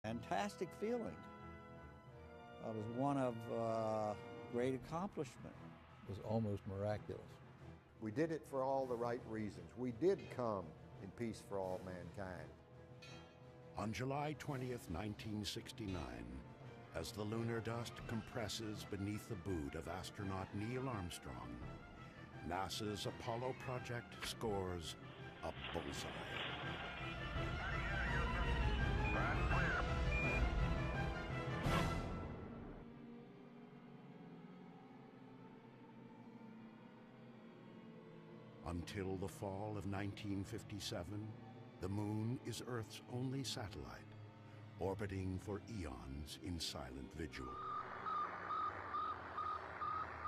fantastic feeling. It was one of great accomplishment. It was almost miraculous. We did it for all the right reasons. We did come in peace for all mankind. On July 20th, 1969, as the lunar dust compresses beneath the boot of astronaut Neil Armstrong, NASA's Apollo project scores a bullseye. Until the fall of 1957, the Moon is Earth's only satellite, orbiting for eons in silent vigil.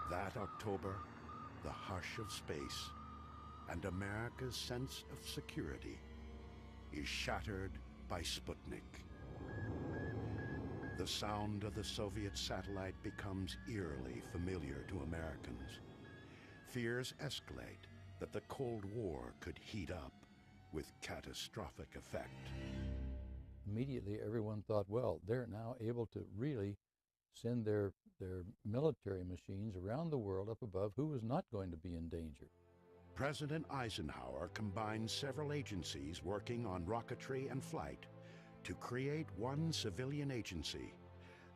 That October, the hush of space and America's sense of security is shattered by Sputnik. The sound of the Soviet satellite becomes eerily familiar to Americans. Fears escalate that the Cold War could heat up with catastrophic effect. Immediately everyone thought, well, they're now able to really send their military machines around the world up above. Who was not going to be in danger? President Eisenhower combined several agencies working on rocketry and flight to create one civilian agency,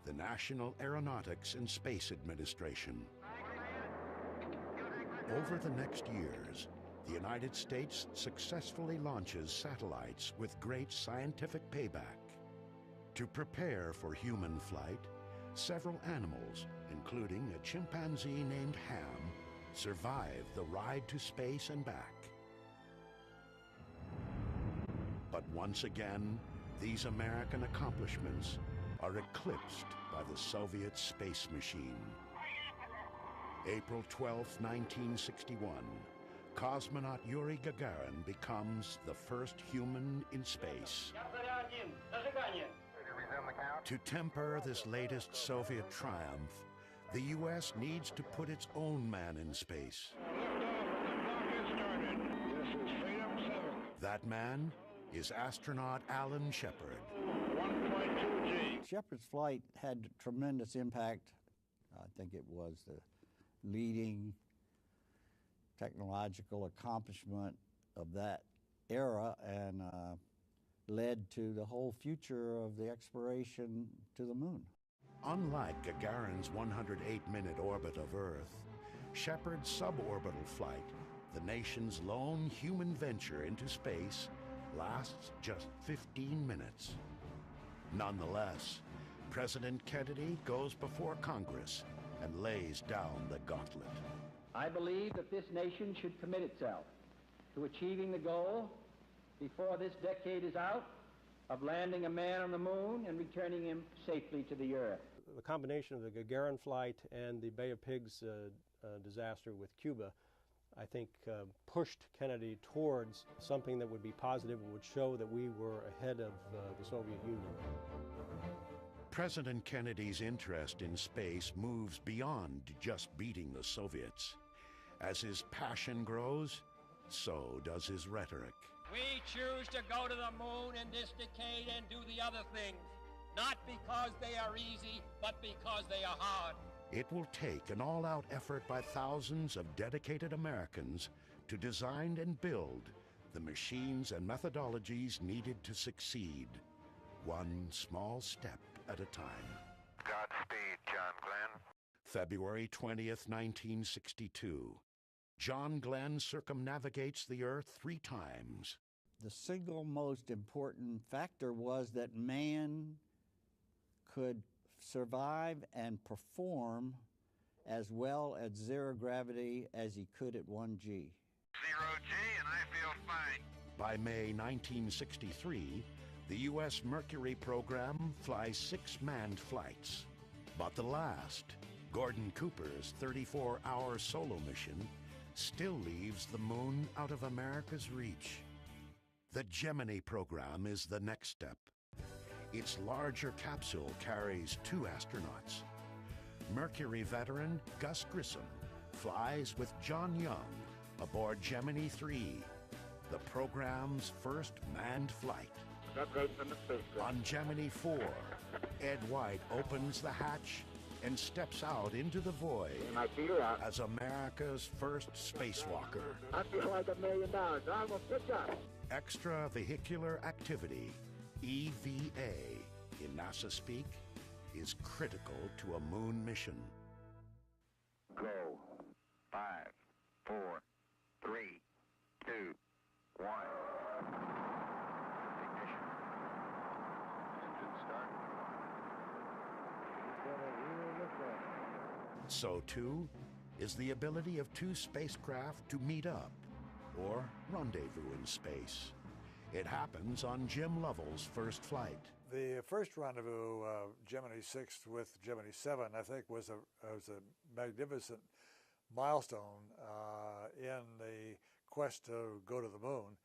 the National Aeronautics and Space Administration. Over the next years, the United States successfully launches satellites with great scientific payback. To prepare for human flight, several animals, including a chimpanzee named Ham, survive the ride to space and back. But once again, these American accomplishments are eclipsed by the Soviet space machine. April 12, 1961, cosmonaut Yuri Gagarin becomes the first human in space. To temper this latest Soviet triumph, the U.S. needs to put its own man in space. That man is astronaut Alan Shepard. 1.2G. Shepard's flight had tremendous impact. I think it was the leading technological accomplishment of that era and led to the whole future of the exploration to the moon. Unlike Gagarin's 108-minute orbit of Earth, Shepard's suborbital flight, the nation's lone human venture into space, lasts just 15 minutes. Nonetheless, President Kennedy goes before Congress and lays down the gauntlet. I believe that this nation should commit itself to achieving the goal before this decade is out of landing a man on the moon and returning him safely to the Earth. The combination of the Gagarin flight and the Bay of Pigs disaster with Cuba, I think, pushed Kennedy towards something that would be positive and would show that we were ahead of the Soviet Union. President Kennedy's interest in space moves beyond just beating the Soviets. As his passion grows, so does his rhetoric. We choose to go to the moon in this decade and do the other things, not because they are easy, but because they are hard. It will take an all-out effort by thousands of dedicated Americans to design and build the machines and methodologies needed to succeed, one small step at a time. Godspeed, John Glenn. February 20th, 1962. John Glenn circumnavigates the Earth 3 times. The single most important factor was that man could survive and perform as well at 0 gravity as he could at 1G. 0G, and I feel fine. By May 1963, the U.S. Mercury program flies 6 manned flights. But the last, Gordon Cooper's 34-hour solo mission, still leaves the moon out of America's reach. The Gemini program is the next step. Its larger capsule carries 2 astronauts. Mercury veteran Gus Grissom flies with John Young aboard Gemini 3, the program's first manned flight. upgrade from the spacecraft. On Gemini 4, Ed White opens the hatch and steps out into the void My feet are out. as America's first spacewalker. I feel like $1 million. I'm gonna pitch up. Extravehicular activity, EVA, in NASA speak, is critical to a moon mission. Go. 5, 4, 3, 2, 1. Ignition. Engine start. So too is the ability of two spacecraft to meet up or rendezvous in space. It happens on Jim Lovell's first flight. The first rendezvous, Gemini 6 with Gemini 7, I think was a magnificent milestone in the quest to go to the moon,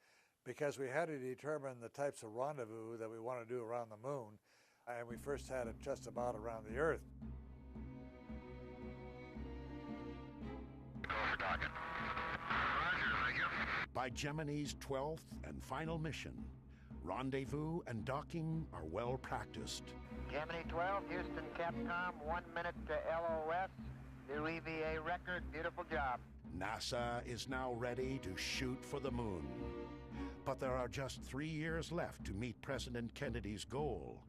because we had to determine the types of rendezvous that we want to do around the moon, and we first had it just about around the Earth. By Gemini's 12th and final mission, rendezvous and docking are well practiced. Gemini 12, Houston, Capcom, 1 minute to LOS. New EVA record, beautiful job. NASA is now ready to shoot for the moon. But there are just 3 years left to meet President Kennedy's goal,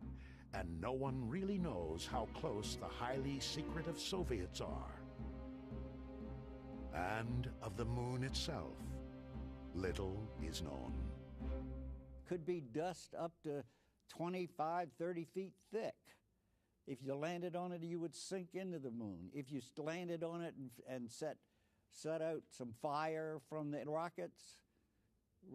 and no one really knows how close the highly secretive Soviets are. And of the moon itself, little is known. Could be dust up to 25, 30 feet thick. If you landed on it, you would sink into the moon. If you landed on it and set out some fire from the rockets,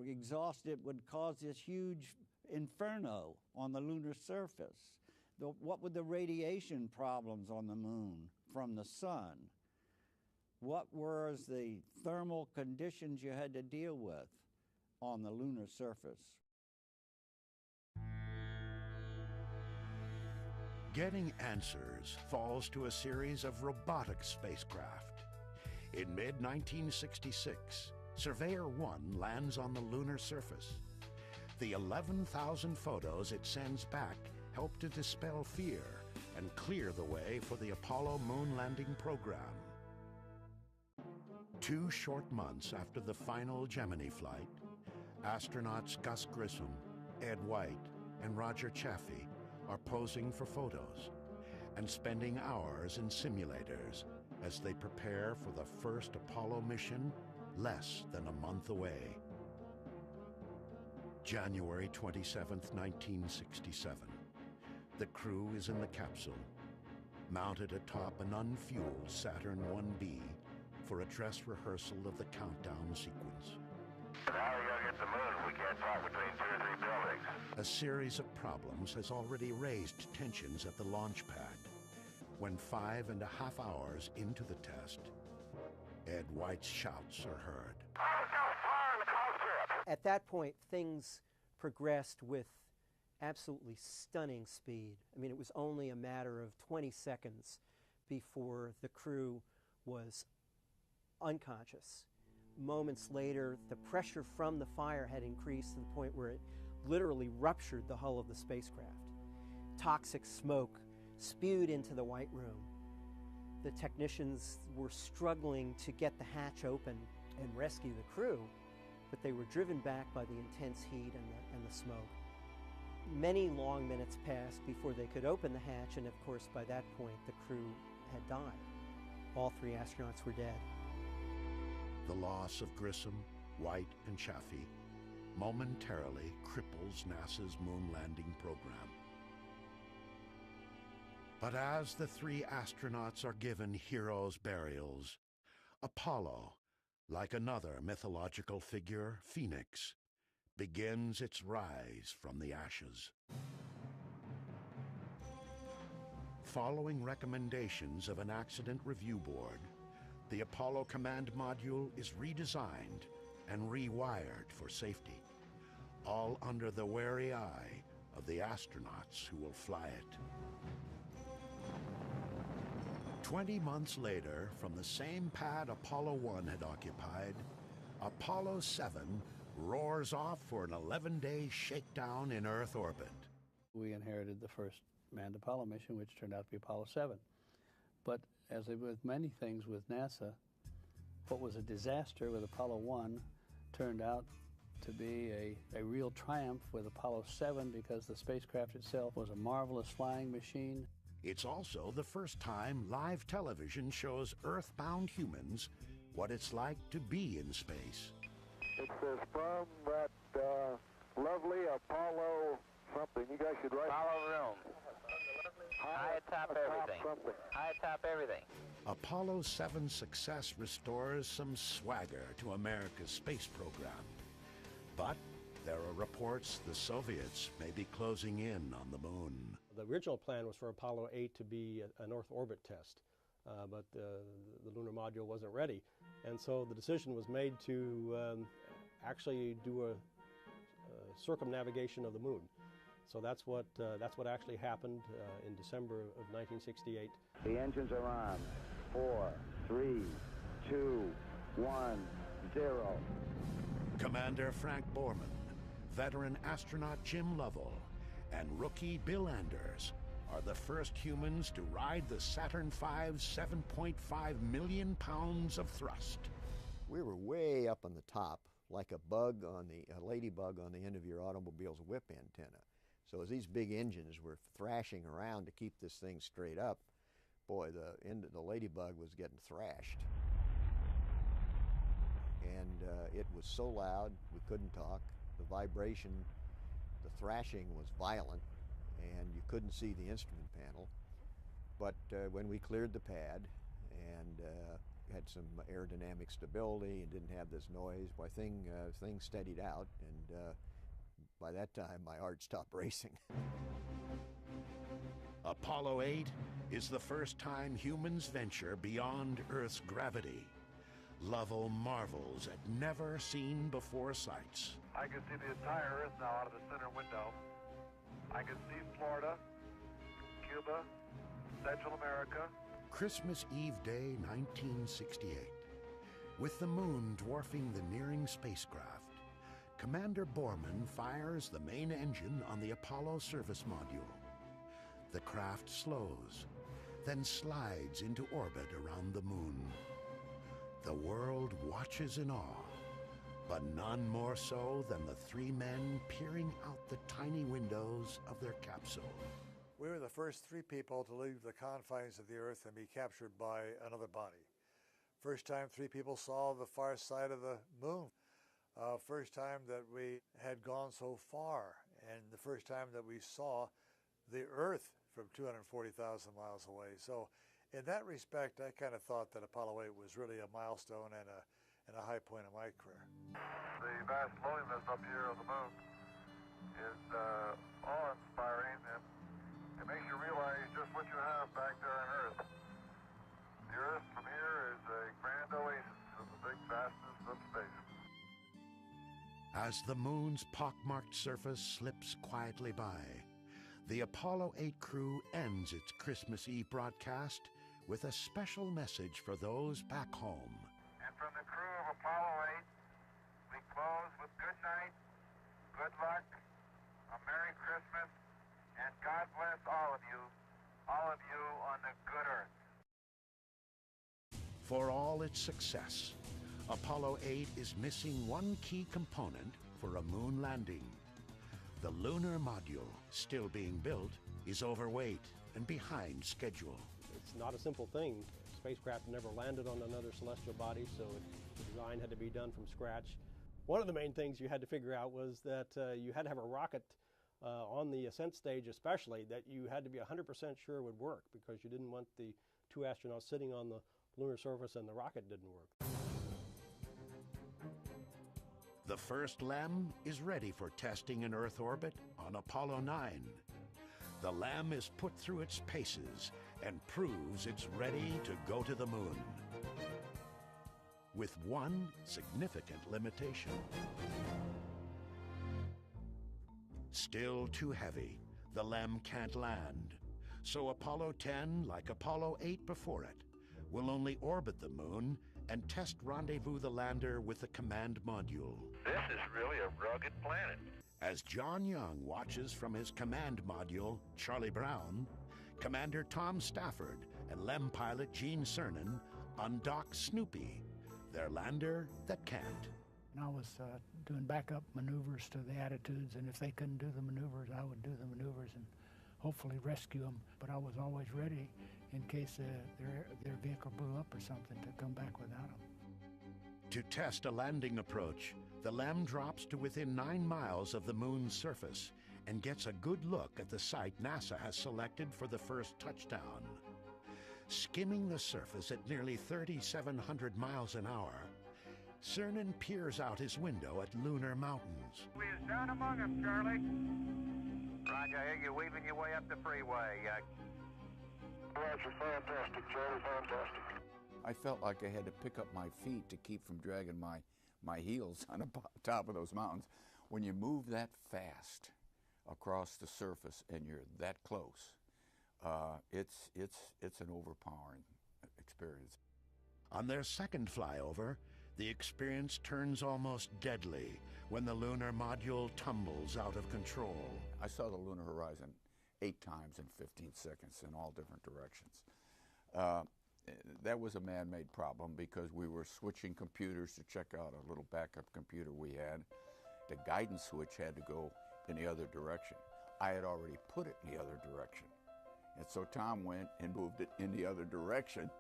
exhaust, it would cause this huge inferno on the lunar surface. What were the radiation problems on the moon from the sun? What was the thermal conditions you had to deal with on the lunar surface? Getting answers falls to a series of robotic spacecraft. In mid-1966, Surveyor 1 lands on the lunar surface. The 11,000 photos it sends back help to dispel fear and clear the way for the Apollo moon landing program. 2 short months after the final Gemini flight, astronauts Gus Grissom, Ed White, and Roger Chaffee are posing for photos and spending hours in simulators as they prepare for the first Apollo mission less than a month away. January 27th, 1967. The crew is in the capsule, mounted atop an unfueled Saturn 1B for a dress rehearsal of the countdown sequence. How are we gonna get the moon if we can't talk between 2 or 3 buildings? A series of problems has already raised tensions at the launch pad. When 5.5 hours into the test, Ed White's shouts are heard. At that point, things progressed with absolutely stunning speed. I mean, it was only a matter of 20 seconds before the crew was unconscious. Moments later, the pressure from the fire had increased to the point where it literally ruptured the hull of the spacecraft. Toxic smoke spewed into the White Room. The technicians were struggling to get the hatch open and rescue the crew, but they were driven back by the intense heat and the smoke. Many long minutes passed before they could open the hatch, and of course by that point the crew had died. All 3 astronauts were dead. The loss of Grissom, White, and Chaffee momentarily cripples NASA's moon landing program. But as the 3 astronauts are given heroes' burials, Apollo, like another mythological figure, Phoenix, begins its rise from the ashes. Following recommendations of an accident review board, the Apollo Command Module is redesigned and rewired for safety, all under the wary eye of the astronauts who will fly it. 20 months later, from the same pad Apollo 1 had occupied, Apollo 7 roars off for an 11-day shakedown in Earth orbit. We inherited the first manned Apollo mission, which turned out to be Apollo 7. But as with many things with NASA, what was a disaster with Apollo 1 turned out to be a real triumph with Apollo 7 because the spacecraft itself was a marvelous flying machine. It's also the first time live television shows Earthbound humans what it's like to be in space. It says from that lovely Apollo something. You guys should write. Apollo room. High atop everything. High atop everything. Apollo 7's success restores some swagger to America's space program. But there are reports the Soviets may be closing in on the moon. The original plan was for Apollo 8 to be a North orbit test, but the lunar module wasn't ready. And so the decision was made to actually do a circumnavigation of the moon. So that's what actually happened in December of 1968. The engines are on. 4, 3, 2, 1, 0. Commander Frank Borman, veteran astronaut Jim Lovell, and rookie Bill Anders are the first humans to ride the Saturn V's 7.5 million pounds of thrust. We were way up on the top, like a ladybug on the end of your automobile's whip antenna. So as these big engines were thrashing around to keep this thing straight up, boy, the ladybug was getting thrashed. And it was so loud, we couldn't talk. The vibration, the thrashing was violent, and you couldn't see the instrument panel. But when we cleared the pad and had some aerodynamic stability and didn't have this noise, boy, things steadied out, and by that time, my heart stopped racing. Apollo 8 is the first time humans venture beyond Earth's gravity. Lovell marvels at never-seen-before sights. I can see the entire Earth now out of the center window. I can see Florida, Cuba, Central America. Christmas Eve Day, 1968. With the moon dwarfing the nearing spacecraft, Commander Borman fires the main engine on the Apollo service module. The craft slows, then slides into orbit around the moon. The world watches in awe, but none more so than the three men peering out the tiny windows of their capsule. We were the first three people to leave the confines of the Earth and be captured by another body. First time three people saw the far side of the moon. First time that we had gone so far, and the first time that we saw the Earth from 240,000 miles away. So in that respect, I kind of thought that Apollo 8 was really a milestone and a high point of my career. The vast loneliness up here on the moon is awe-inspiring, and it makes you realize just what you have back there on Earth. The Earth from here is a grand oasis in the big vastness of space. As the moon's pockmarked surface slips quietly by, the Apollo 8 crew ends its Christmas Eve broadcast with a special message for those back home. And from the crew of Apollo 8, we close with good night, good luck, a Merry Christmas, and God bless all of you on the good Earth. For all its success, Apollo 8 is missing one key component for a moon landing. The lunar module, still being built, is overweight and behind schedule. It's not a simple thing. Spacecraft never landed on another celestial body, so the design had to be done from scratch. One of the main things you had to figure out was that you had to have a rocket on the ascent stage especially that you had to be 100% sure would work, because you didn't want the two astronauts sitting on the lunar surface and the rocket didn't work. The first LEM is ready for testing in Earth orbit on Apollo 9. The LEM is put through its paces and proves it's ready to go to the moon. With one significant limitation. Still too heavy, the LEM can't land. So Apollo 10, like Apollo 8 before it, will only orbit the moon and test rendezvous the lander with the command module. This is really a rugged planet. As John Young watches from his command module, Charlie Brown, Commander Tom Stafford and LEM pilot Gene Cernan undock Snoopy, their lander that can't. I was doing backup maneuvers to the attitudes, and if they couldn't do the maneuvers, I would do the maneuvers and hopefully rescue them. But I was always ready in case their vehicle blew up or something to come back without them. To test a landing approach, the LEM drops to within 9 miles of the moon's surface and gets a good look at the site NASA has selected for the first touchdown. Skimming the surface at nearly 3,700 miles an hour, Cernan peers out his window at Lunar Mountains. We is down among them, Charlie. Roger, I hear you weaving your way up the freeway. Roger, fantastic, Charlie, fantastic. I felt like I had to pick up my feet to keep from dragging my heels on the top of those mountains. When you move that fast across the surface and you're that close, it's an overpowering experience. On their second flyover, the experience turns almost deadly when the lunar module tumbles out of control. I saw the lunar horizon 8 times in 15 seconds in all different directions. That was a man-made problem because we were switching computers to check out a little backup computer we had. The guidance switch had to go in the other direction. I had already put it in the other direction. And so Tom went and moved it in the other direction.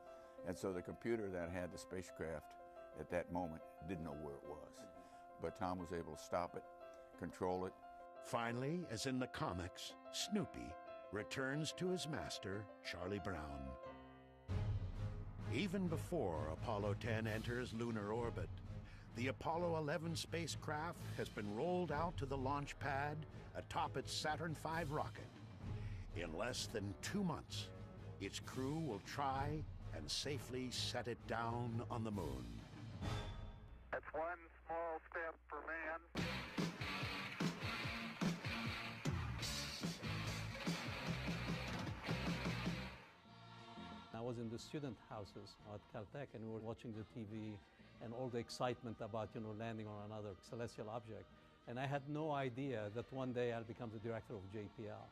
And so the computer that had the spacecraft at that moment didn't know where it was. But Tom was able to stop it, control it. Finally, as in the comics, Snoopy returns to his master, Charlie Brown. Even before Apollo 10 enters lunar orbit, the Apollo 11 spacecraft has been rolled out to the launch pad atop its Saturn V rocket. In less than 2 months, its crew will try and safely set it down on the moon. That's one small step for man. I was in the student houses at Caltech, and we were watching the TV and all the excitement about, landing on another celestial object. And I had no idea that one day I'll become the director of JPL.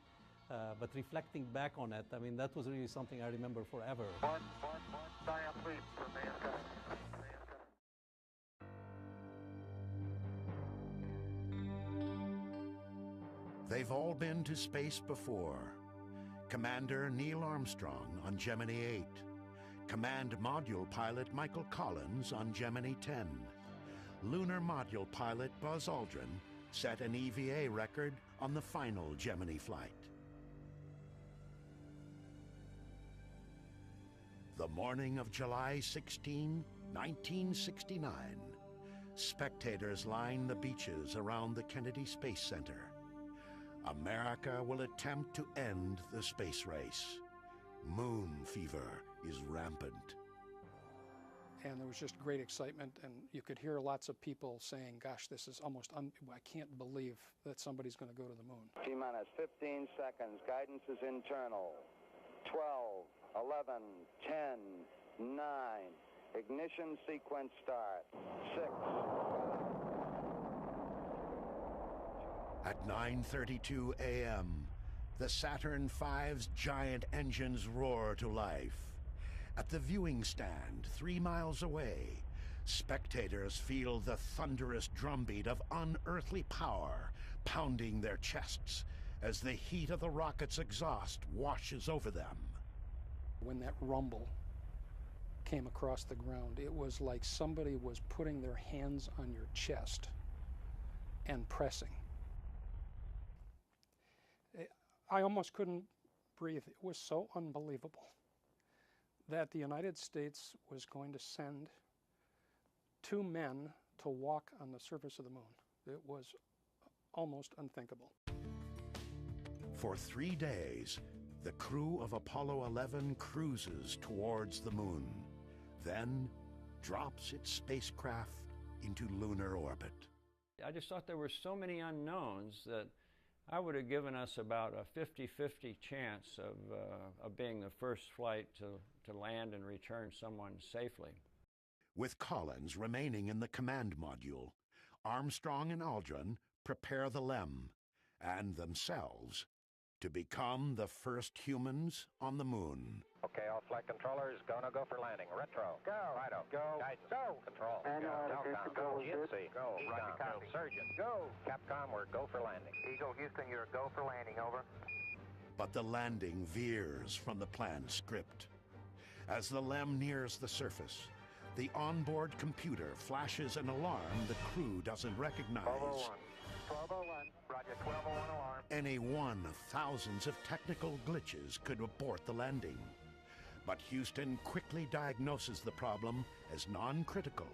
But reflecting back on it, I mean, that was really something I remember forever. One giant leap for mankind. They've all been to space before. Commander Neil Armstrong on Gemini 8. Command Module Pilot Michael Collins on Gemini 10. Lunar Module Pilot Buzz Aldrin set an EVA record on the final Gemini flight. The morning of July 16, 1969, spectators line the beaches around the Kennedy Space Center. America will attempt to end the space race. Moon fever is rampant. And there was just great excitement, and you could hear lots of people saying, gosh, this is almost, I can't believe that somebody's going to go to the moon. T-minus 15 seconds. Guidance is internal. 12, 11, 10, 9. Ignition sequence start. 6. At 9:32 a.m., the Saturn V's giant engines roar to life. At the viewing stand 3 miles away, spectators feel the thunderous drumbeat of unearthly power pounding their chests as the heat of the rocket's exhaust washes over them. When that rumble came across the ground, it was like somebody was putting their hands on your chest and pressing. I almost couldn't breathe. It was so unbelievable that the United States was going to send 2 men to walk on the surface of the moon. It was almost unthinkable. For 3 days, the crew of Apollo 11 cruises towards the moon, then drops its spacecraft into lunar orbit. I just thought there were so many unknowns that I would have given us about a 50-50 chance of being the first flight to land and return someone safely. With Collins remaining in the command module, Armstrong and Aldrin prepare the LEM and themselves to become the first humans on the moon. Okay, all flight controllers, go for landing. Retro. Go. Righto. Go. Guidance. Go. Control. Telcom. Go. GNC. Go. Ecom. Surgeon. Go. Capcom, we're go for landing. Eagle, Houston, you're go for landing. Over. But the landing veers from the planned script. As the LEM nears the surface, the onboard computer flashes an alarm the crew doesn't recognize. 1201. Roger, 1201 alarm. Any one of thousands of technical glitches could abort the landing. But Houston quickly diagnoses the problem as non-critical,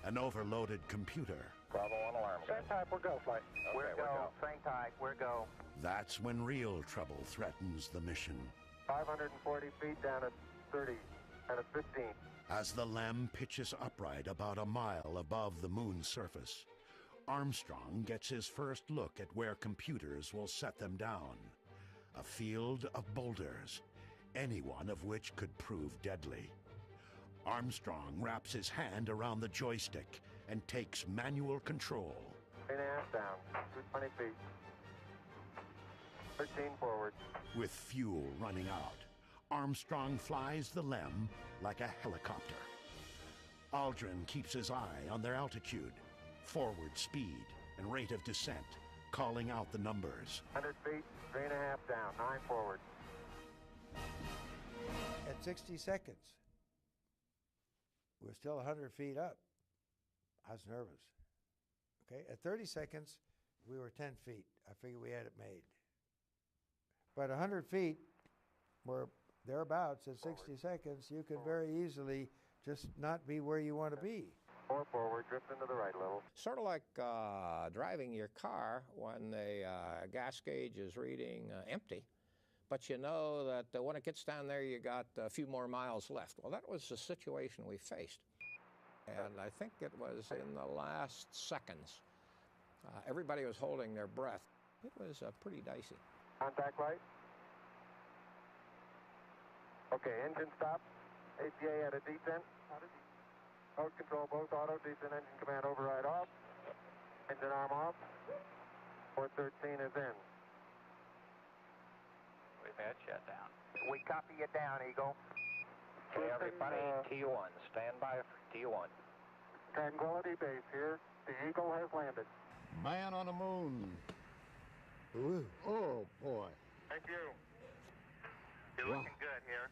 an overloaded computer. 1201 alarm. Same type, we're go, flight. Okay, we're go. Same type, we're go. That's when real trouble threatens the mission. 540 feet down at 30 and at 15. As the LEM pitches upright about a mile above the moon's surface, Armstrong gets his first look at where computers will set them down. A field of boulders, any one of which could prove deadly. Armstrong wraps his hand around the joystick and takes manual control. 3.5 down, 220 feet. 13 forward. With fuel running out, Armstrong flies the LEM like a helicopter. Aldrin keeps his eye on their altitude, forward speed, and rate of descent, calling out the numbers. 100 feet, 3.5 down, 9 forward. At 60 seconds, we're still 100 feet up. I was nervous. Okay, at 30 seconds, we were 10 feet. I figured we had it made. But 100 feet, we're thereabouts at 60 seconds. You can very easily just not be where you want to be. 4 forward, drift into the right a little. Sort of like driving your car when the gas gauge is reading empty, but you know that when it gets down there, you got a few more miles left. Well, that was the situation we faced. And I think it was in the last seconds. Everybody was holding their breath. It was pretty dicey. Contact light. Okay, engine stop. APA at a descent. Mode control, both auto, descent, engine command override off. Engine arm off. 413 is in. We've had shutdown. We copy you down, Eagle. Okay, everybody, T1. Stand by for T1. Tranquility Base here. The Eagle has landed. Man on the moon. Ooh. Oh, boy. Thank you. You're looking good here.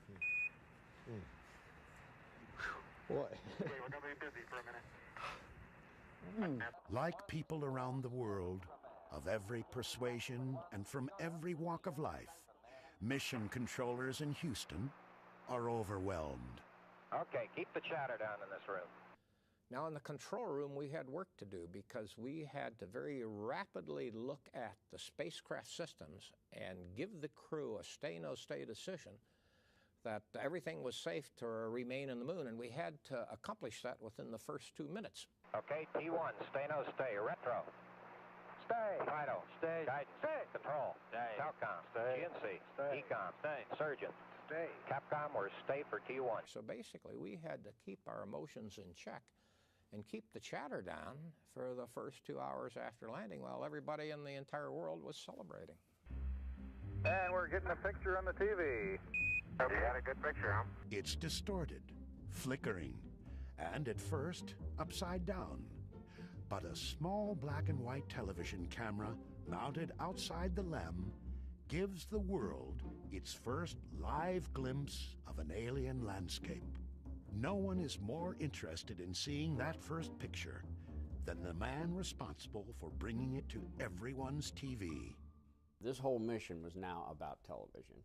Boy. Okay, we're going to be busy for a minute. Like people around the world, of every persuasion and from every walk of life, mission controllers in Houston are overwhelmed. Okay, keep the chatter down in this room. Now, in the control room, we had work to do because we had to very rapidly look at the spacecraft systems and give the crew a stay-no-stay decision that everything was safe to remain in the moon, and we had to accomplish that within the first 2 minutes. Okay, T1, stay-no-stay, retro. Stay. Vital. Stay. Guidance. Stay. Control. Stay. Telcom. Stay. GNC. Stay. Ecom. Stay. Surgeon. Stay. Capcom, we're stay for T1. So basically, we had to keep our emotions in check and keep the chatter down for the first 2 hours after landing while everybody in the entire world was celebrating. And we're getting a picture on the TV. You had a good picture, huh? It's distorted, flickering, and at first, upside down. But a small black and white television camera mounted outside the LEM gives the world its first live glimpse of an alien landscape. No one is more interested in seeing that first picture than the man responsible for bringing it to everyone's TV. This whole mission was now about television,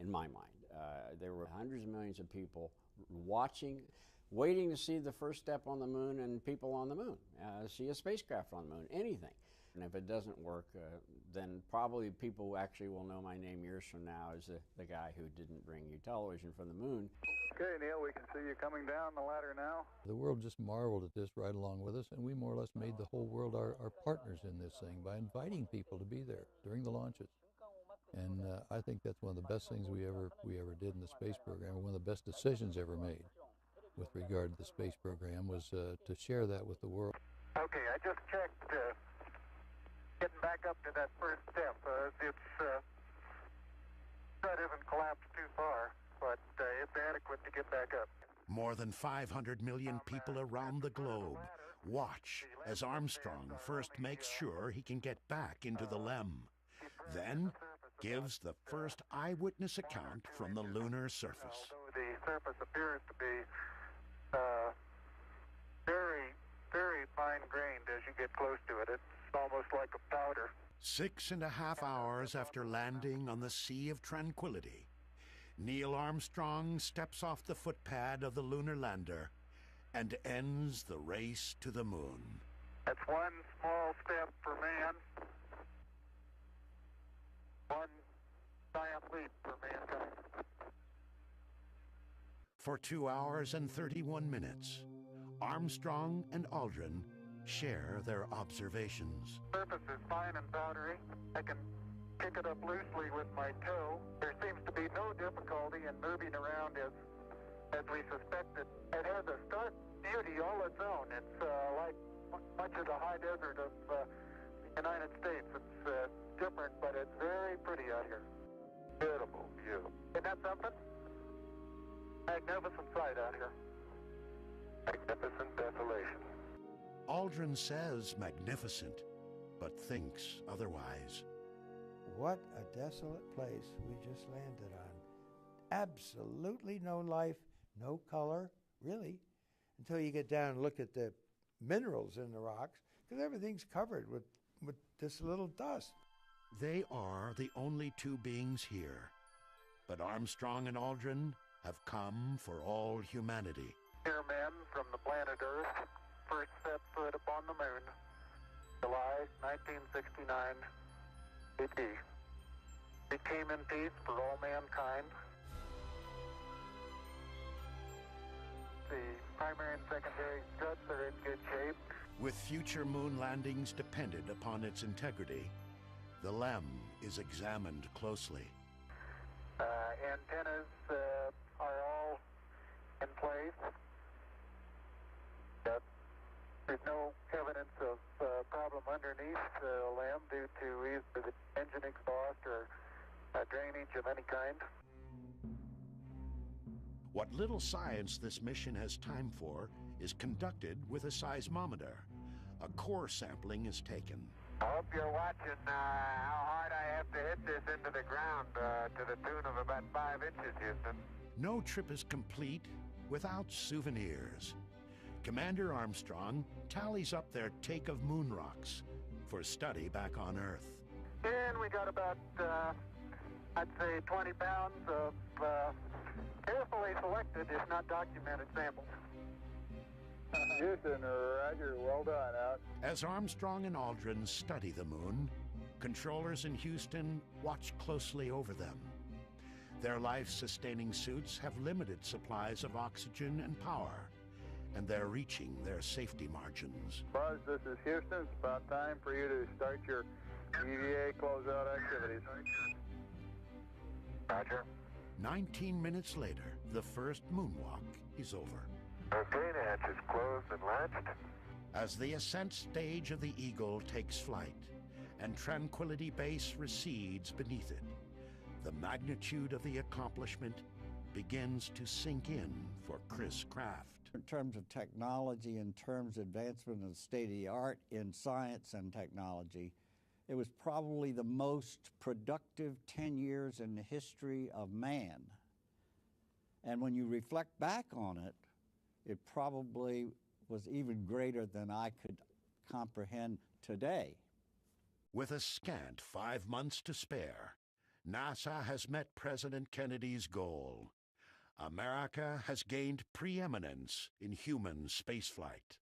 in my mind. There were hundreds of millions of people watching, waiting to see the first step on the moon and people on the moon, see a spacecraft on the moon, anything. And if it doesn't work, then probably people actually will know my name years from now as the guy who didn't bring you television from the moon. Okay, Neil, we can see you coming down the ladder now. The world just marveled at this right along with us, and we more or less made the whole world our partners in this thing by inviting people to be there during the launches. And I think that's one of the best things we ever did in the space program, one of the best decisions ever made, with regard to the space program was to share that with the world. Okay, I just checked. Getting back up to that first step, that isn't collapsed too far, but it's adequate to get back up. More than 500 million people around the globe watch as Armstrong first makes sure he can get back into the LEM, then gives the first eyewitness account from the lunar surface. The surface appears to be very, very fine-grained as you get close to it. It's almost like a powder. 6.5 hours after landing on the Sea of Tranquility, Neil Armstrong steps off the footpad of the lunar lander and ends the race to the moon. That's one small step for man, one giant leap for mankind. For 2 hours and 31 minutes, Armstrong and Aldrin share their observations. The surface is fine and powdery. I can pick it up loosely with my toe. There seems to be no difficulty in moving around as we suspected. It has a stark beauty all its own. It's like much of the high desert of the United States. It's different, but it's very pretty out here. Beautiful view. Isn't that something? Magnificent sight out here. Magnificent desolation. Aldrin says magnificent, but thinks otherwise. What a desolate place we just landed on. Absolutely no life, no color, really, until you get down and look at the minerals in the rocks, because everything's covered with this little dust. They are the only two beings here, but Armstrong and Aldrin have come for all humanity. Here men from the planet Earth first set foot upon the moon, July 1969 AD. It came in peace for all mankind. The primary and secondary struts are in good shape. With future moon landings dependent upon its integrity, the LEM is examined closely. Antennas are all in place. There's no evidence of problem underneath the LEM due to either the engine exhaust or drainage of any kind. What little science this mission has time for is conducted with a seismometer. A core sampling is taken. I hope you're watching how hard I have to hit this into the ground to the tune of about 5 inches, Houston. No trip is complete without souvenirs. Commander Armstrong tallies up their take of moon rocks for study back on Earth. And we got about, I'd say, 20 pounds of carefully selected, if not documented, samples. Houston, Roger, well done out. As Armstrong and Aldrin study the moon, controllers in Houston watch closely over them. Their life-sustaining suits have limited supplies of oxygen and power, and they're reaching their safety margins. Buzz, this is Houston. It's about time for you to start your EVA closeout activities. Roger. 19 minutes later, the first moonwalk is over. Okay, the hatch is closed and latched. As the ascent stage of the Eagle takes flight and Tranquility Base recedes beneath it, the magnitude of the accomplishment begins to sink in for Chris Kraft. In terms of technology, in terms of advancement of the state of the art in science and technology, it was probably the most productive 10 years in the history of man. And when you reflect back on it, it probably was even greater than I could comprehend today. With a scant 5 months to spare, NASA has met President Kennedy's goal. America has gained preeminence in human spaceflight.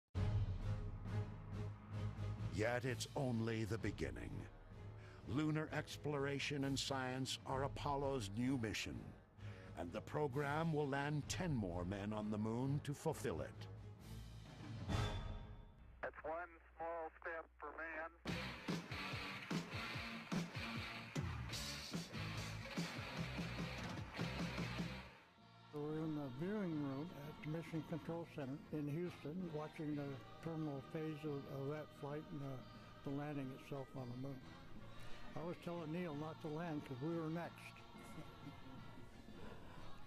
Yet it's only the beginning. Lunar exploration and science are Apollo's new mission, and the program will land 10 more men on the moon to fulfill it. That's one small step for man. We're in the viewing room at Commissioner Mission Control Center in Houston, watching the terminal phase of that flight and the landing itself on the moon. I was telling Neil not to land because we were next.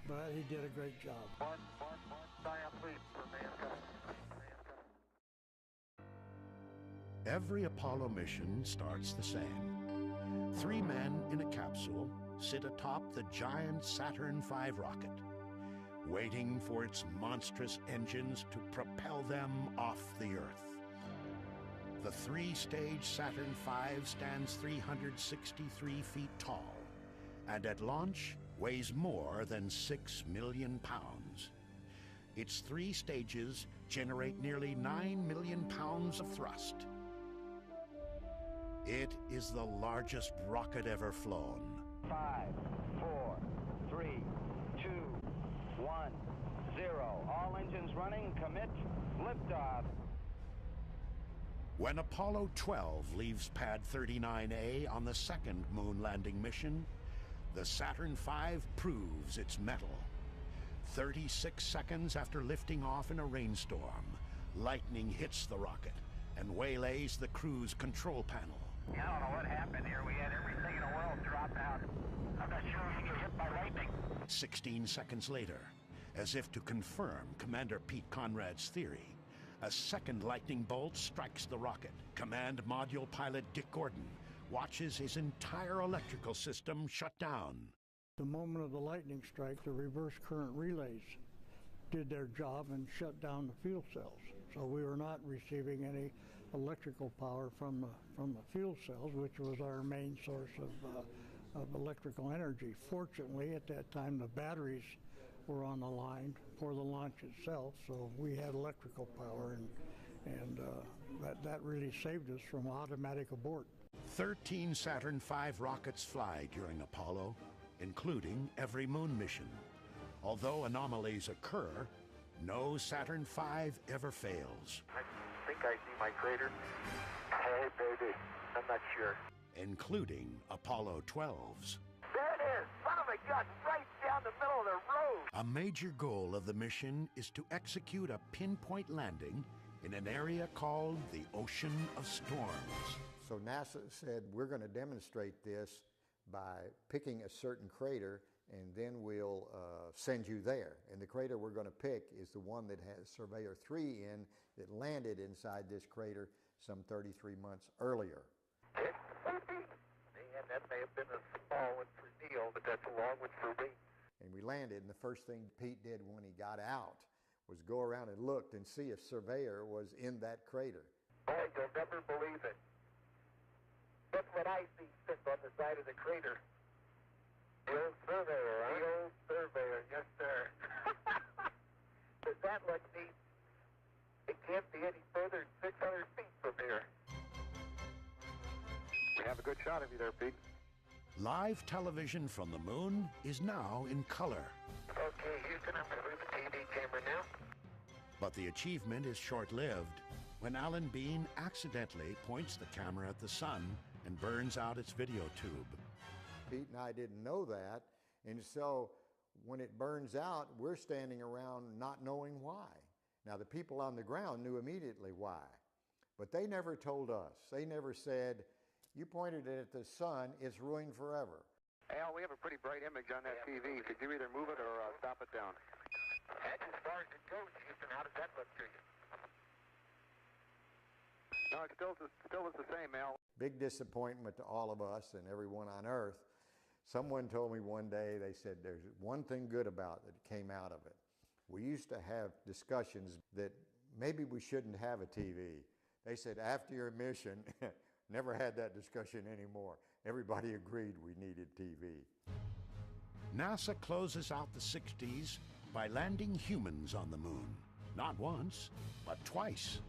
But he did a great job. Every Apollo mission starts the same. 3 men in a capsule sit atop the giant Saturn V rocket, waiting for its monstrous engines to propel them off the Earth. The 3-stage Saturn V stands 363 feet tall, and at launch weighs more than 6 million pounds. Its 3 stages generate nearly 9 million pounds of thrust. It is the largest rocket ever flown. 5, 4, 3, 2, 1, 0. All engines running. Commit. Liftoff. When Apollo 12 leaves Pad 39A on the second moon landing mission, the Saturn V proves its mettle. 36 seconds after lifting off in a rainstorm, lightning hits the rocket and waylays the crew's control panel. I don't know what happened here. We had everything in the world drop out. I'm not sure we can get hit by lightning. 16 seconds later, as if to confirm Commander Pete Conrad's theory, a second lightning bolt strikes the rocket. Command Module pilot Dick Gordon watches his entire electrical system shut down. The moment of the lightning strike, the reverse current relays did their job and shut down the fuel cells. So we were not receiving any electrical power from the fuel cells, which was our main source of electrical energy. Fortunately, at that time, the batteries were on the line for the launch itself, so we had electrical power, and that really saved us from automatic abort. 13 Saturn V rockets fly during Apollo, including every moon mission. Although anomalies occur, no Saturn V ever fails. I think I see my crater. Hey, baby. I'm not sure. Including Apollo 12's. There it is! Son of a gun! Right down the middle of the road! A major goal of the mission is to execute a pinpoint landing in an area called the Ocean of Storms. So NASA said, we're going to demonstrate this by picking a certain crater, and then we'll send you there. And the crater we're going to pick is the one that has Surveyor 3 in, that landed inside this crater some 33 months earlier. Man, that may have been a small one for Neil, but that's a long one for me. And we landed, and the first thing Pete did when he got out was go around and looked and see if Surveyor was in that crater. Boy, you'll never believe it. That's what I see sitting on the side of the crater. The old Surveyor, huh? The old Surveyor, yes, sir. Does that look neat? It can't be any further than 600 feet from here. We have a good shot of you there, Pete. Live television from the moon is now in color. Okay, Houston, I'm going to move the TV camera now. But the achievement is short-lived when Alan Bean accidentally points the camera at the sun and burns out its video tube. Pete and I didn't know that, and so when it burns out, we're standing around not knowing why. Now, the people on the ground knew immediately why, but they never told us. They never said, you pointed it at the sun, it's ruined forever. Al, we have a pretty bright image on that TV. Could you either move it or stop it down? That's as far as it goes, Houston. How does that look to you? No, it still is the same, Al. Big disappointment to all of us and everyone on Earth. Someone told me one day, they said, there's one thing good about it that came out of it. We used to have discussions that maybe we shouldn't have a TV. They said, after your mission, never had that discussion anymore. Everybody agreed we needed TV. NASA closes out the 60s by landing humans on the moon. Not once, but twice.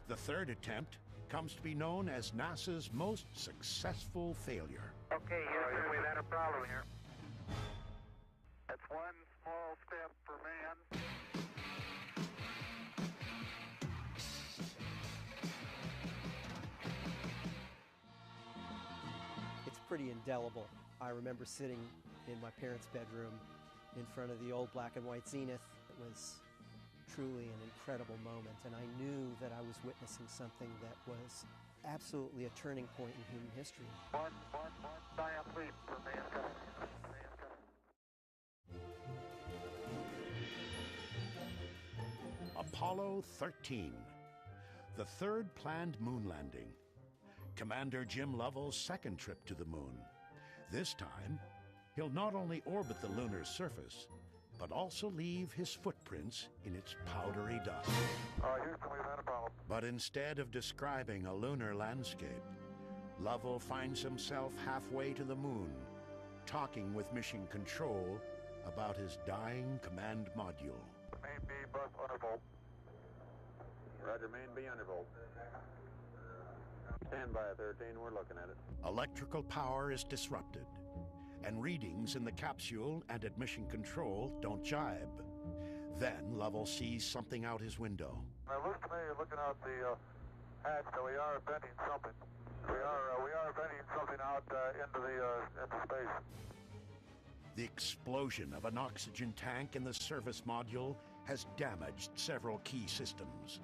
The third attempt comes to be known as NASA's most successful failure. Okay, Houston, we've had a problem here. That's one small step for man. It's pretty indelible. I remember sitting in my parents' bedroom in front of the old black and white Zenith. It was truly an incredible moment, and I knew that I was witnessing something that was absolutely a turning point in human history. One giant leap for mankind. Apollo 13, the third planned moon landing. Commander Jim Lovell's second trip to the moon. This time, he'll not only orbit the lunar surface, but also leave his footprints in its powdery dust. Houston, we've had a problem. But instead of describing a lunar landscape, Lovell finds himself halfway to the moon, talking with Mission Control about his dying command module. Main B bus undervolt. Roger, main B undervolt. Stand by, 13, we're looking at it. Electrical power is disrupted, and readings in the capsule and at Mission Control don't jibe. Then Lovell sees something out his window. Now, it looks to me, looking out the hatch, that we are venting something. We are venting something out into space. The explosion of an oxygen tank in the service module has damaged several key systems.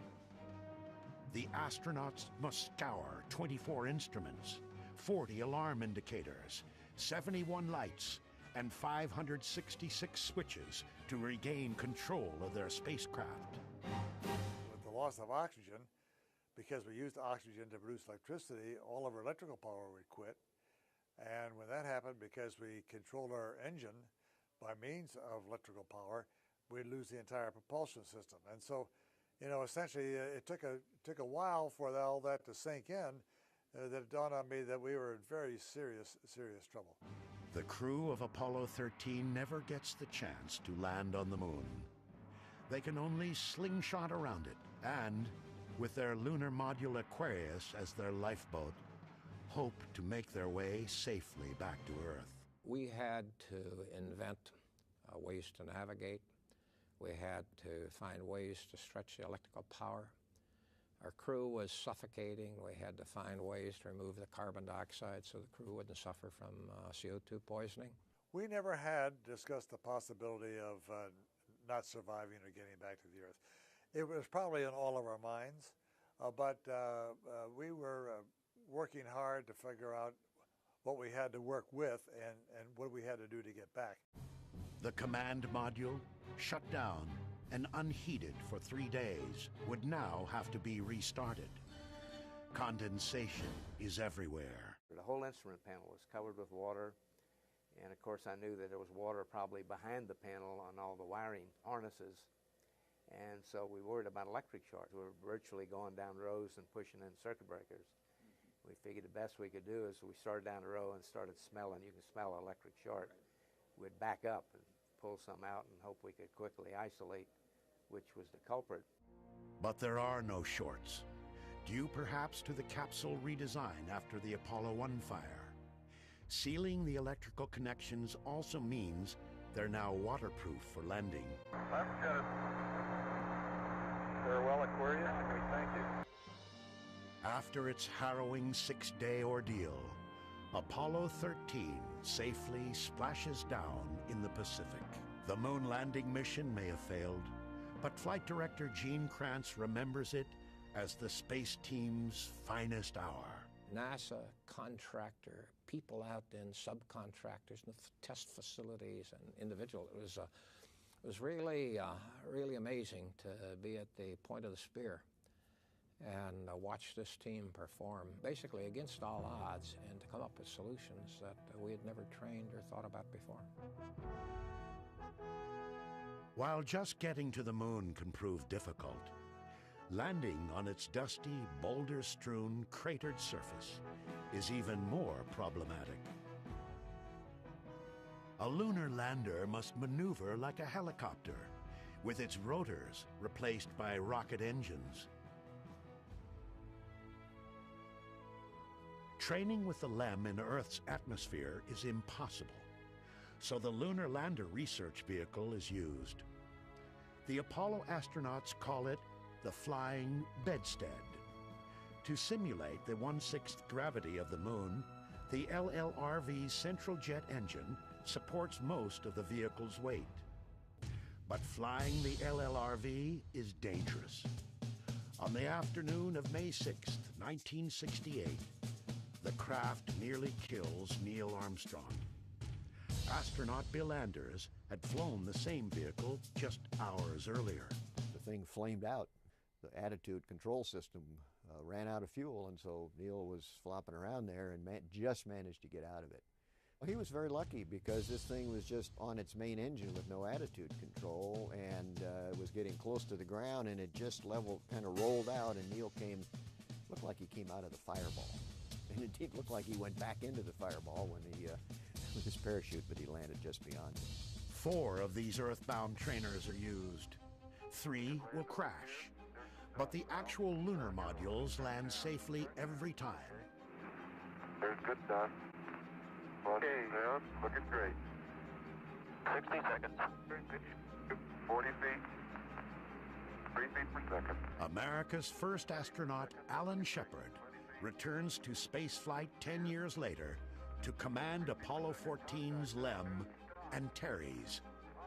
The astronauts must scour 24 instruments, 40 alarm indicators, 71 lights, and 566 switches to regain control of their spacecraft. With the loss of oxygen, because we used oxygen to produce electricity, all of our electrical power would quit. And when that happened, because we controlled our engine by means of electrical power, we'd lose the entire propulsion system. And so, you know, essentially, it took a while for all that to sink in. That it dawned on me that we were in very serious trouble. The crew of Apollo 13 never gets the chance to land on the moon. They can only slingshot around it and, with their lunar module Aquarius as their lifeboat, hope to make their way safely back to Earth. We had to invent ways to navigate. We had to find ways to stretch the electrical power. Our crew was suffocating. We had to find ways to remove the carbon dioxide so the crew wouldn't suffer from CO2 poisoning. We never had discussed the possibility of not surviving or getting back to the Earth. It was probably in all of our minds, but we were working hard to figure out what we had to work with and what we had to do to get back. The command module, shut down and unheated for 3 days, would now have to be restarted. Condensation is everywhere. The whole instrument panel was covered with water, and of course I knew that there was water probably behind the panel on all the wiring harnesses, and so we worried about electric shorts. We were virtually going down rows and pushing in circuit breakers. We figured the best we could do is we started down the row and started smelling. You can smell an electric short. We'd back up and pull some out and hope we could quickly isolate which was the culprit. But there are no shorts, due perhaps to the capsule redesign after the Apollo 1 fire. Sealing the electrical connections also means they're now waterproof for landing. Let's get it. Farewell, Aquarius, and we thank you. After its harrowing 6-day ordeal, Apollo 13 safely splashes down in the Pacific. The moon landing mission may have failed, but Flight Director Gene Kranz remembers it as the space team's finest hour. NASA, contractor, people out in subcontractors, test facilities, and individuals. It was really, really amazing to be at the point of the spear and watch this team perform, basically against all odds, and to come up with solutions that we had never trained or thought about before. While just getting to the moon can prove difficult, landing on its dusty, boulder-strewn, cratered surface is even more problematic. A lunar lander must maneuver like a helicopter, with its rotors replaced by rocket engines. Training with the LEM in Earth's atmosphere is impossible, so the Lunar Lander Research Vehicle is used. The Apollo astronauts call it the Flying Bedstead. To simulate the 1/6 gravity of the moon, the LLRV's central jet engine supports most of the vehicle's weight. But flying the LLRV is dangerous. On the afternoon of May 6th, 1968, the craft nearly kills Neil Armstrong. Astronaut Bill Anders had flown the same vehicle just hours earlier. The thing flamed out. The attitude control system ran out of fuel, and so Neil was flopping around there and just managed to get out of it. Well, he was very lucky because this thing was just on its main engine with no attitude control, and was getting close to the ground, and it just kind of rolled out, and Neil looked like he came out of the fireball. And it did look like he went back into the fireball when he, with his parachute, but he landed just beyond it. 4 of these earthbound trainers are used. 3 will crash, but the actual lunar modules land safely every time. There's good stuff. Okay, down, looking great. 60 seconds. 40 feet. 3 feet per second. America's first astronaut, Alan Shepard, returns to spaceflight 10 years later to command Apollo 14's LEM Antares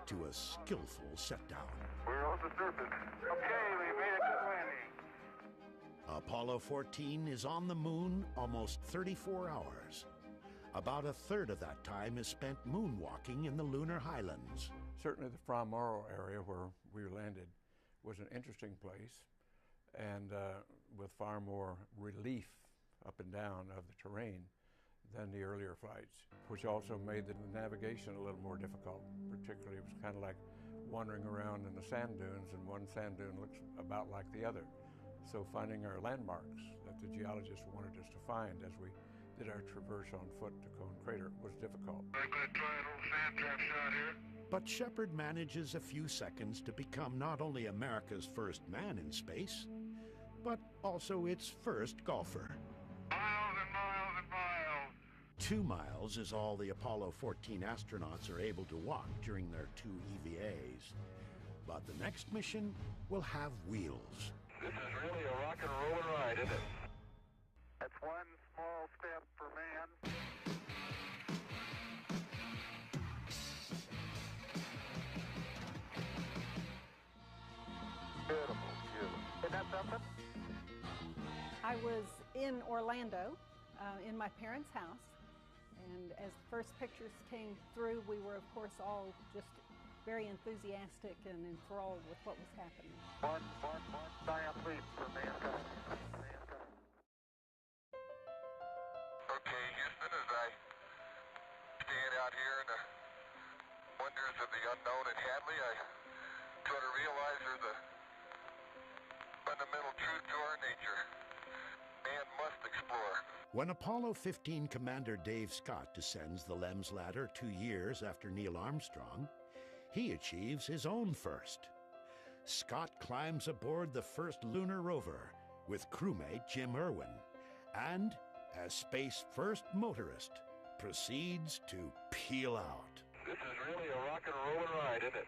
to a skillful setdown. We're on the surface. Okay, we made a good landing. Apollo 14 is on the moon almost 34 hours. About a third of that time is spent moonwalking in the lunar highlands. Certainly the Fra Mauro area where we landed was an interesting place, and with far more relief up and down of the terrain than the earlier flights, which also made the navigation a little more difficult. Particularly, it was kind of like wandering around in the sand dunes, and one sand dune looks about like the other. So finding our landmarks that the geologists wanted us to find as we did our traverse on foot to Cone Crater was difficult. I'm going to try a little sand trap shot here. But Shepard manages a few seconds to become not only America's first man in space, but also its first golfer. Miles and miles and miles. 2 miles is all the Apollo 14 astronauts are able to walk during their 2 EVAs. But the next mission will have wheels. This is really a rock and rolling ride, isn't it? That's one small step for man. Beautiful, beautiful. Isn't that something? I was in Orlando, in my parents' house, and as the first pictures came through, we were, of course, all just very enthusiastic and enthralled with what was happening. One giant leap for mankind. Okay, Houston, as I stand out here in the wonders of the unknown in Hadley, I try to realize there's a fundamental truth to our nature. Man must explore. When Apollo 15 Commander Dave Scott descends the LEM's ladder 2 years after Neil Armstrong, he achieves his own first. Scott climbs aboard the first lunar rover with crewmate Jim Irwin, and as space's first motorist, proceeds to peel out. This is really a rock and rolling ride, isn't it?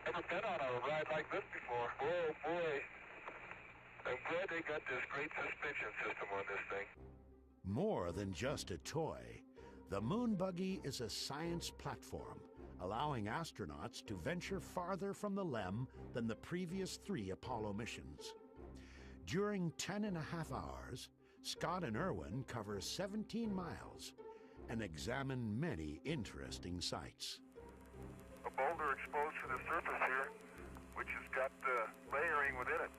Never been on a ride like this before. Oh boy. I'm glad they got this great suspension system on this thing. More than just a toy, the moon buggy is a science platform, allowing astronauts to venture farther from the LEM than the previous 3 Apollo missions. During 10.5 hours, Scott and Irwin cover 17 miles and examine many interesting sights. A boulder exposed to the surface here, which has got layering within it.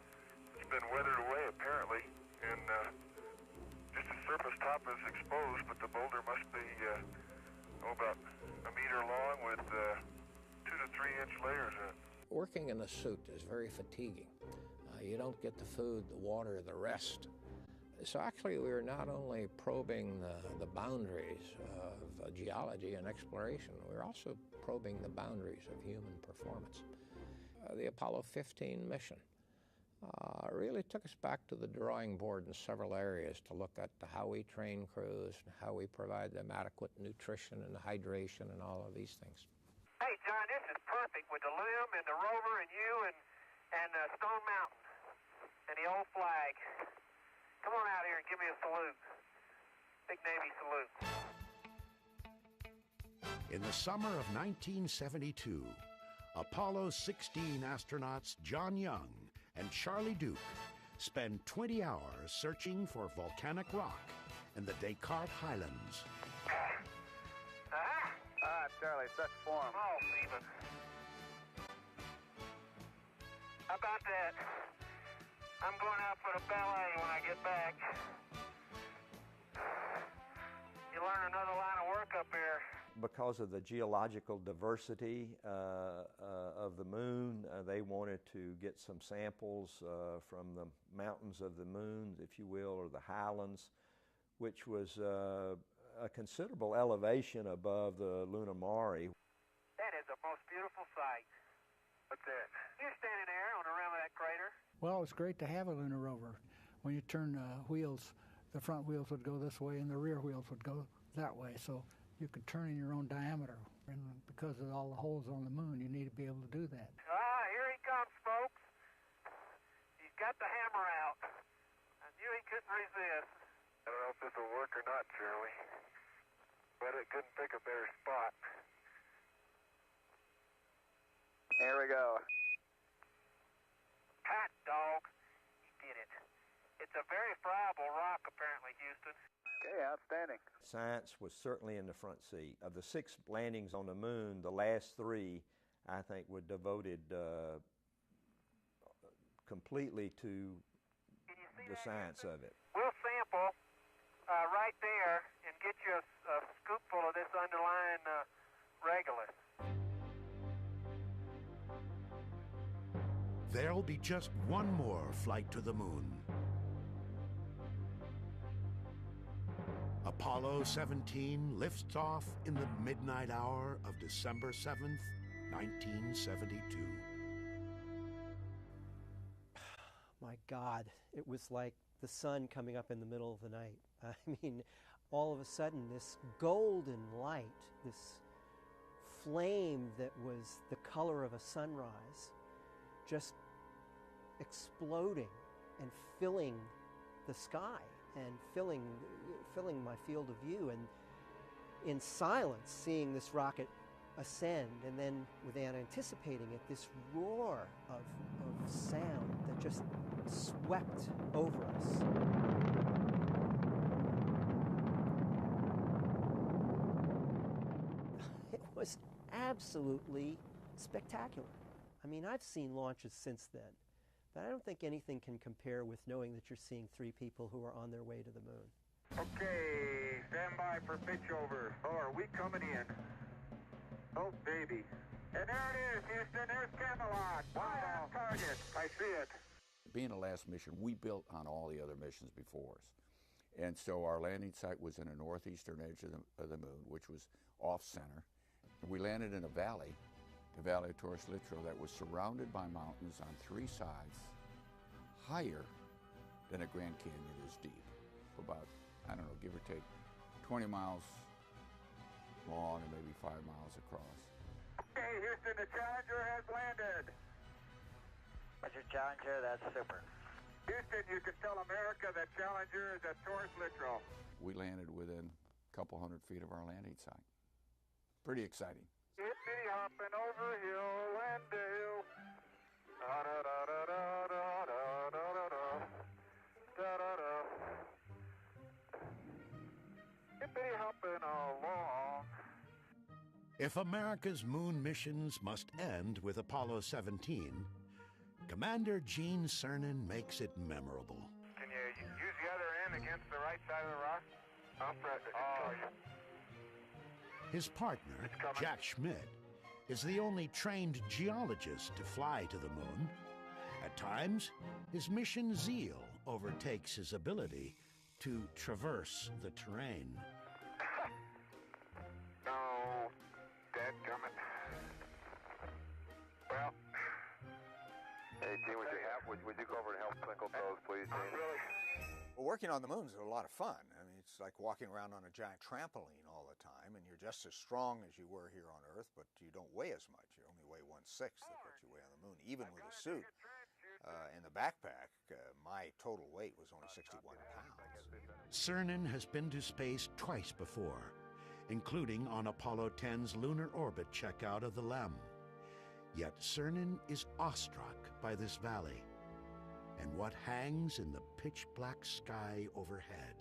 It's been weathered away, apparently, and just the surface top is exposed, but the boulder must be about a meter long with 2 to 3 inch layers in it. Working in a suit is very fatiguing. You don't get the food, the water, the rest. So actually we were not only probing the boundaries of geology and exploration, we were also probing the boundaries of human performance. The Apollo 15 mission really took us back to the drawing board in several areas to look at how we train crews, and how we provide them adequate nutrition and hydration and all of these things. Hey, John, this is perfect with the LEM and the rover and you and Stone Mountain and the old flag. Come on out here and give me a salute. Big Navy salute. In the summer of 1972, Apollo 16 astronauts John Young and Charlie Duke spend 20 hours searching for volcanic rock in the Descartes Highlands. Charlie, such form. Oh, Stephen. How about that? I'm going out for the ballet when I get back. You learn another line of work up here. Because of the geological diversity of the moon, they wanted to get some samples from the mountains of the moon, if you will, or the highlands, which was a considerable elevation above the lunar mare. That is the most beautiful sight. What's that? You're standing there on the rim of that crater. Well, it's great to have a lunar rover. When you turn wheels, the front wheels would go this way and the rear wheels would go that way. So you could turn in your own diameter. And because of all the holes on the moon, you need to be able to do that. Here he comes, folks. He's got the hammer out. I knew he couldn't resist. I don't know if this will work or not, Shirley. But it couldn't pick a better spot. Here we go. Hot dog. He did it. It's a very friable rock, apparently, Houston. Okay, outstanding. Science was certainly in the front seat. Of the 6 landings on the moon, the last 3, I think, were devoted completely to the science of it. We'll sample right there and get you a scoopful of this underlying regolith. There'll be just one more flight to the moon. Apollo 17 lifts off in the midnight hour of December 7th, 1972. My God, it was like the sun coming up in the middle of the night. I mean, all of a sudden, this golden light, this flame that was the color of a sunrise, just exploding and filling the sky and filling my field of view, and in silence seeing this rocket ascend, and then without anticipating it, this roar of sound that just swept over us. It was absolutely spectacular. I mean, I've seen launches since then, but I don't think anything can compare with knowing that you're seeing 3 people who are on their way to the moon. Okay, stand by for pitch over. Oh, are we coming in? Oh, baby. And there it is, Houston. There's Camelot. Wide on target. I see it. Being the last mission, we built on all the other missions before us. And so our landing site was in the northeastern edge of the moon, which was off-center. We landed in a valley, the Valley of Torres Litro, that was surrounded by mountains on 3 sides, higher than a Grand Canyon is deep. About, I don't know, give or take 20 miles long and maybe 5 miles across. Okay, Houston, the Challenger has landed. Roger, Challenger, that's super. Houston, you can tell America that Challenger is at Torres Litro. We landed within a couple hundred feet of our landing site. Pretty exciting. Hippity hopping over hill and dale. Da da da da da da da da da da da da. Hippity hopping along. If America's moon missions must end with Apollo 17, Commander Gene Cernan makes it memorable. Can you use the other end against the right side of the rock? I'll press it. Oh, yeah. His partner, Jack Schmidt, is the only trained geologist to fly to the moon. At times, his mission zeal overtakes his ability to traverse the terrain. No, dadgummit. Well, hey, Gene, would you go over and help twinkle toes, please, Gene? Really? Well, working on the moon is a lot of fun. I mean, it's like walking around on a giant trampoline all the time, and you're just as strong as you were here on Earth, but you don't weigh as much. You only weigh 1/6 of what you weigh on the moon, even with a suit. In the backpack, my total weight was only 61 pounds. Cernan has been to space twice before, including on Apollo 10's lunar orbit checkout of the LEM. Yet Cernan is awestruck by this valley and what hangs in the pitch-black sky overhead.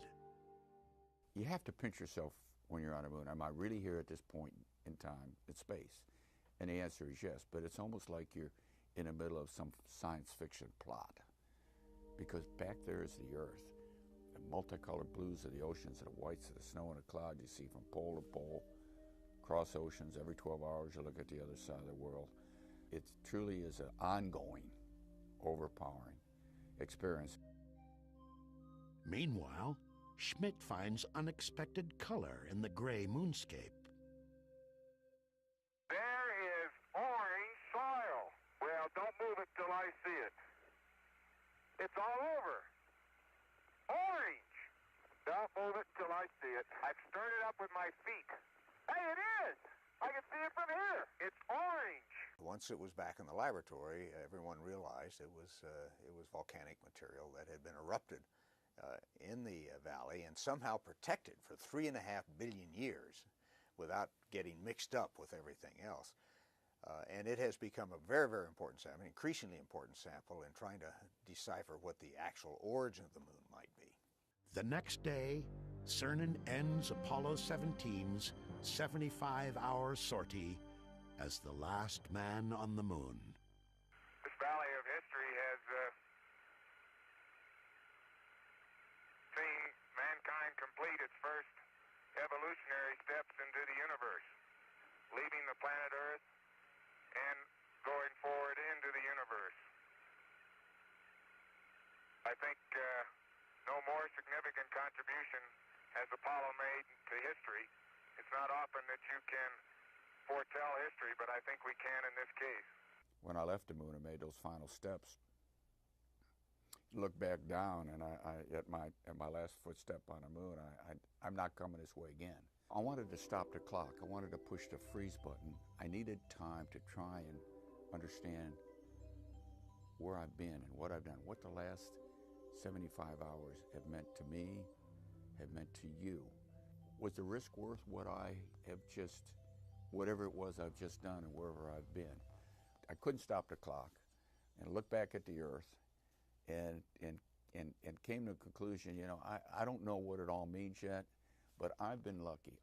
You have to pinch yourself when you're on the moon. Am I really here at this point in time in space? And the answer is yes, but it's almost like you're in the middle of some science fiction plot, because back there is the Earth, the multicolored blues of the oceans and the whites of the snow and the cloud you see from pole to pole, across oceans. Every 12 hours you look at the other side of the world. It truly is an ongoing, overpowering experience. Meanwhile, Schmidt finds unexpected color in the gray moonscape. There is orange soil. Well, don't move it till I see it. It's all over. Orange. Don't move it till I see it. I've stirred it up with my feet. Hey, it is. I can see it from here. It's orange. Once it was back in the laboratory, everyone realized it was volcanic material that had been erupted in the valley and somehow protected for 3.5 billion years without getting mixed up with everything else. And it has become a very, very important sample, an increasingly important sample in trying to decipher what the actual origin of the moon might be. The next day, Cernan ends Apollo 17's 75-hour sortie as the last man on the moon. This valley of history has seen mankind complete its first evolutionary steps into the universe, leaving the planet Earth and going forward into the universe. I think no more significant contribution has Apollo made to history. It's not often that you can foretell history, but I think we can in this case. When I left the moon and made those final steps, looked back down, and at my last footstep on the moon, I'm not coming this way again. I wanted to stop the clock. I wanted to push the freeze button. I needed time to try and understand where I've been and what I've done, what the last 75 hours have meant to me, have meant to you. Was the risk worth what I have just, whatever it was I've just done and wherever I've been? I couldn't stop the clock and look back at the Earth and came to a conclusion, you know, I don't know what it all means yet, but I've been lucky.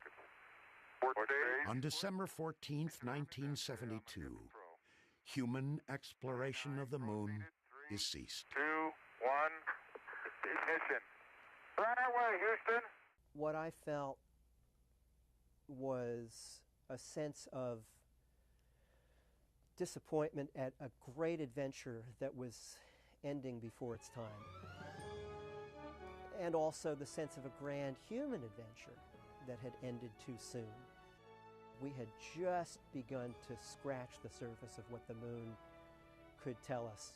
On December 14th, 1972, human exploration of the moon is ceased. 2, 1, ignition. Right away, Houston. What I felt was a sense of disappointment at a great adventure that was ending before its time, and also the sense of a grand human adventure that had ended too soon. We had just begun to scratch the surface of what the moon could tell us,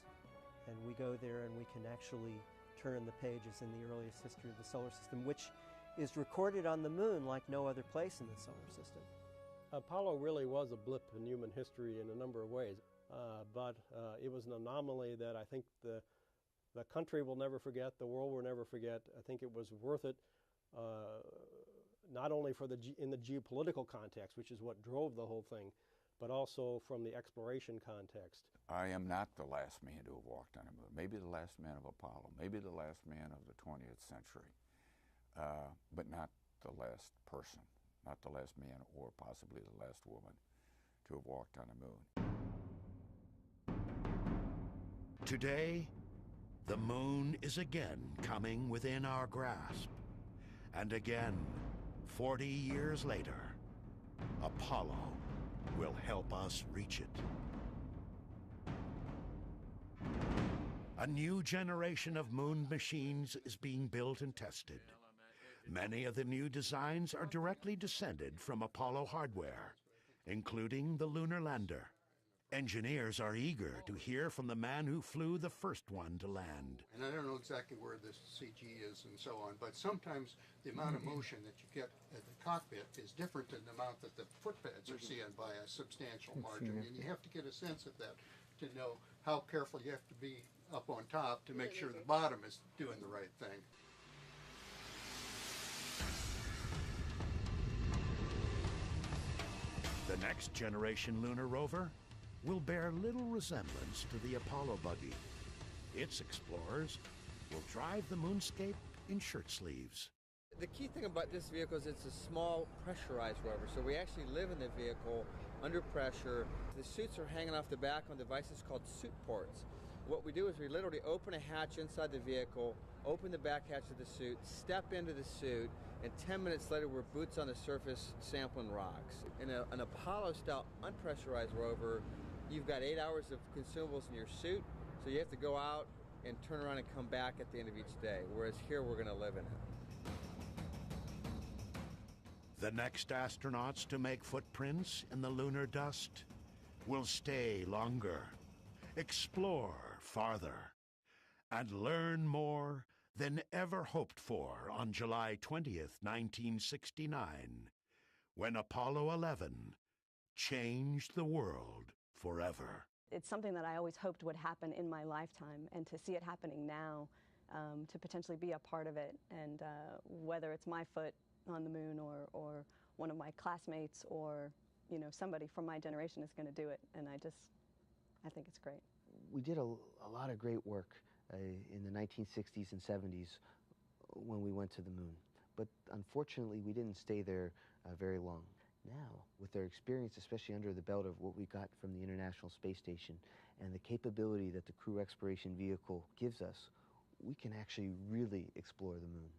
and we go there and we can actually turn the pages in the earliest history of the solar system, which is recorded on the moon like no other place in the solar system. Apollo really was a blip in human history in a number of ways, but it was an anomaly that I think the country will never forget, the world will never forget. I think it was worth it, not only for in the geopolitical context, which is what drove the whole thing, but also from the exploration context. I am not the last man to have walked on the moon. Maybe the last man of Apollo, maybe the last man of the 20th century, but not the last person, not the last man or possibly the last woman to have walked on the moon. Today, the moon is again coming within our grasp. And again, 40 years later, Apollo will help us reach it. A new generation of moon machines is being built and tested. Many of the new designs are directly descended from Apollo hardware, including the lunar lander. Engineers are eager to hear from the man who flew the first one to land. And I don't know exactly where this CG is and so on, but sometimes the amount of motion that you get at the cockpit is different than the amount that the footpads are seeing by a substantial margin. And you have to get a sense of that to know how careful you have to be up on top to make sure the bottom is doing the right thing. The next generation lunar rover will bear little resemblance to the Apollo buggy. Its explorers will drive the moonscape in shirt sleeves. The key thing about this vehicle is it's a small pressurized rover, so we actually live in the vehicle under pressure. The suits are hanging off the back on devices called suit ports. What we do is we literally open a hatch inside the vehicle, open the back hatch of the suit, step into the suit, and 10 minutes later we're boots on the surface sampling rocks. In an Apollo-style unpressurized rover, you've got 8 hours of consumables in your suit, so you have to go out and turn around and come back at the end of each day, whereas here we're going to live in it. The next astronauts to make footprints in the lunar dust will stay longer, explore farther, and learn more than ever hoped for on July 20th, 1969, when Apollo 11 changed the world forever. It's something that I always hoped would happen in my lifetime, and to see it happening now, to potentially be a part of it, and whether it's my foot on the moon or one of my classmates or somebody from my generation is going to do it, and I think it's great. We did a lot of great work in the 1960s and 70s when we went to the moon, but unfortunately we didn't stay there very long. Now, with our experience, especially under the belt of what we got from the International Space Station and the capability that the Crew Exploration Vehicle gives us, we can actually really explore the moon.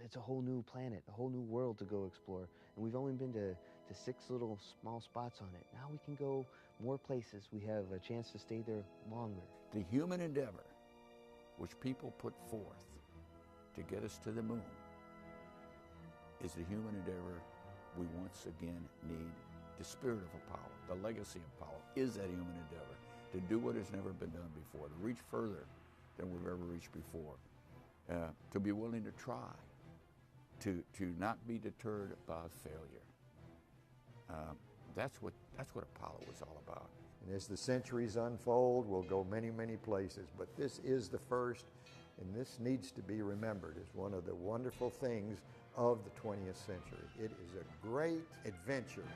It's a whole new planet, a whole new world to go explore. And we've only been to 6 little small spots on it. Now we can go more places. We have a chance to stay there longer. The human endeavor which people put forth to get us to the moon is the human endeavor we once again need. The spirit of Apollo, the legacy of Apollo, is that human endeavor to do what has never been done before, to reach further than we've ever reached before. To be willing to try, to not be deterred by failure. That's what Apollo was all about. And as the centuries unfold, we'll go many, many places, but this is the first, and this needs to be remembered as one of the wonderful things of the 20th century. It is a great adventure